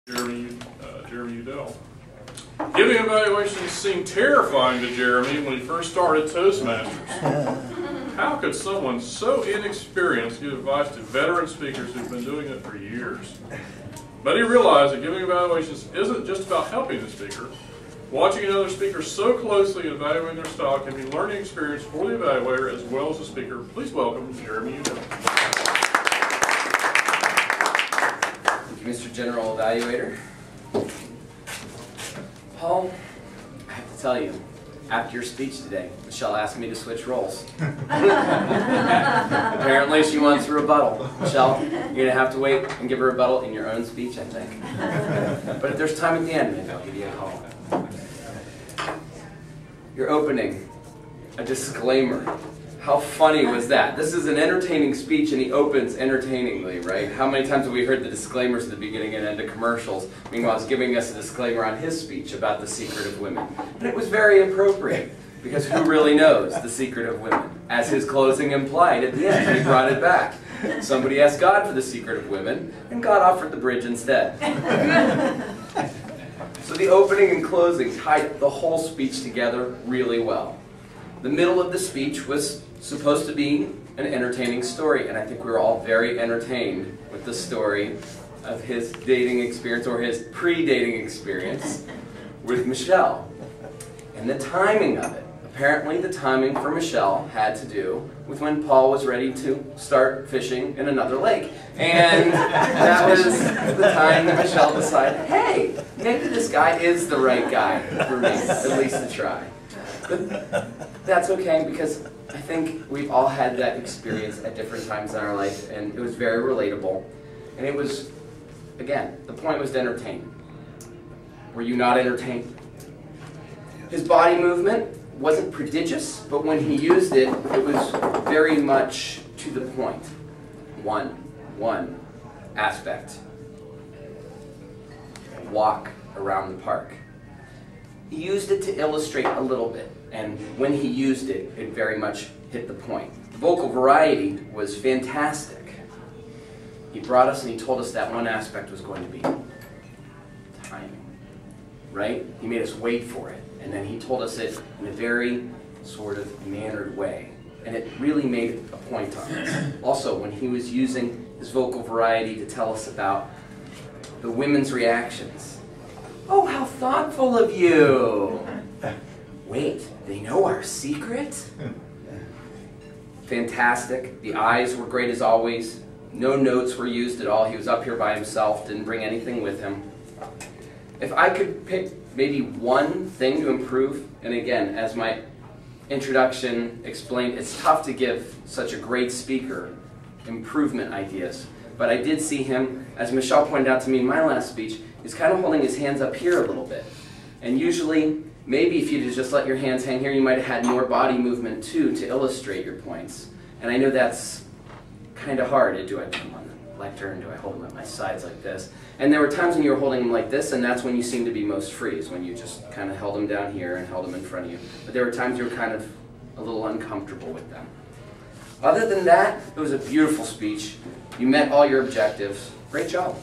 Jeremy Udell. Giving evaluations seemed terrifying to Jeremy when he first started Toastmasters. How could someone so inexperienced give advice to veteran speakers who've been doing it for years? But he realized that giving evaluations isn't just about helping the speaker. Watching another speaker so closely and evaluating their style can be a learning experience for the evaluator as well as the speaker. Please welcome Jeremy Udell. Thank you, Mr. General Evaluator. Paul, I have to tell you, after your speech today, Michelle asked me to switch roles. Apparently she wants a rebuttal. Michelle, you're going to have to wait and give a rebuttal in your own speech, I think. But if there's time at the end, maybe I'll give you a call. Your opening, a disclaimer. How funny was that? This is an entertaining speech and he opens entertainingly, right? How many times have we heard the disclaimers at the beginning and end of commercials? Meanwhile, he's giving us a disclaimer on his speech about the secret of women. And it was very appropriate, because who really knows the secret of women? As his closing implied at the end, he brought it back. Somebody asked God for the secret of women, and God offered the bridge instead. So the opening and closing tied the whole speech together really well. The middle of the speech was supposed to be an entertaining story, and I think we were all very entertained with the story of his dating experience, or his pre-dating experience with Michelle. And the timing of it. Apparently the timing for Michelle had to do with when Paul was ready to start fishing in another lake. And that was the time that Michelle decided, hey, maybe this guy is the right guy for me, at least to try. But that's okay, because I think we've all had that experience at different times in our life, and it was very relatable. And it was, again, the point was to entertain. Were you not entertained? His body movement wasn't prodigious, but when he used it, it was very much to the point. One aspect. Walk around the park. He used it to illustrate a little bit, and when he used it, it very much hit the point. The vocal variety was fantastic. He brought us and he told us that one aspect was going to be timing, right? He made us wait for it, and then he told us it in a very sort of mannered way, and it really made a point on us. Also, when he was using his vocal variety to tell us about the women's reactions. Oh, how thoughtful of you! Wait, they know our secret? Fantastic. The eyes were great as always. No notes were used at all. He was up here by himself, didn't bring anything with him. If I could pick maybe one thing to improve, and again, as my introduction explained, it's tough to give such a great speaker improvement ideas. But I did see him, as Michelle pointed out to me in my last speech, he's kind of holding his hands up here a little bit. And usually, maybe if you'd just let your hands hang here, you might have had more body movement too to illustrate your points. And I know that's kind of hard. Do I put them on the lectern? Do I hold them at my sides like this? And there were times when you were holding them like this, and that's when you seemed to be most free, is when you just kind of held them down here and held them in front of you. But there were times you were kind of a little uncomfortable with them. Other than that, it was a beautiful speech. You met all your objectives. Great job.